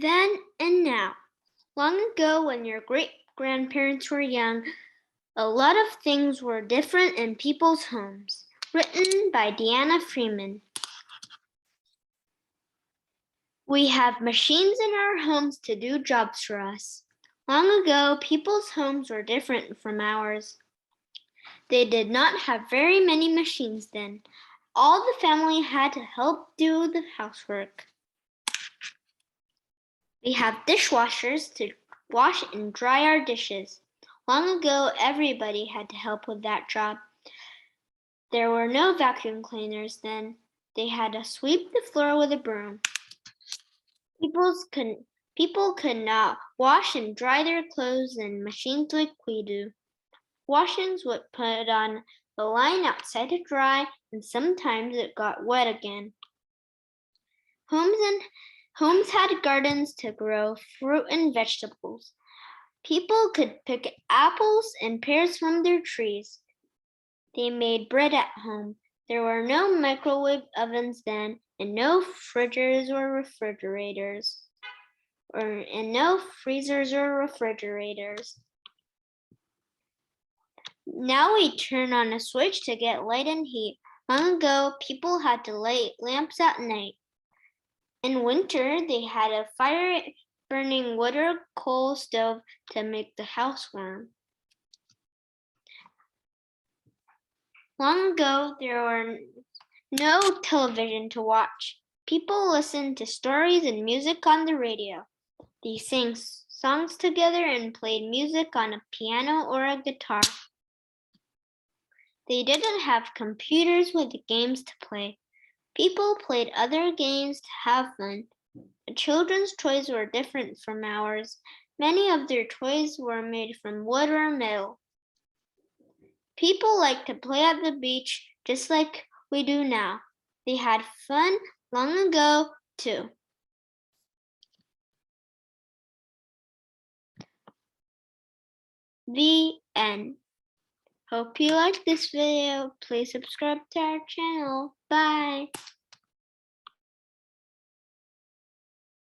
Then and now. Long ago, when your great-grandparents were young, a lot of things were different in people's homes. Written by Deanna Freeman. We have machines in our homes to do jobs for us. Long ago, people's homes were different from ours. They did not have very many machines then. All the family had to help do the housework. We have dishwashers to wash and dry our dishes. Long ago, everybody had to help with that job. There were no vacuum cleaners then. They had to sweep the floor with a broom. People could not wash and dry their clothes in machines like we do. Washings would put on the line outside to dry, and sometimes it got wet again. Homes had gardens to grow fruit and vegetables. People could pick apples and pears from their trees. They made bread at home. There were no microwave ovens then, and no fridges or refrigerators, and no freezers or refrigerators. Now we turn on a switch to get light and heat. Long ago, people had to light lamps at night. In winter, they had a fire burning wood or coal stove to make the house warm. Long ago, there were no television to watch. People listened to stories and music on the radio. They sang songs together and played music on a piano or a guitar. They didn't have computers with games to play. People played other games to have fun. The children's toys were different from ours. Many of their toys were made from wood or metal. People liked to play at the beach just like we do now. They had fun long ago, too. The end. Hope you liked this video. Please subscribe to our channel. Bye.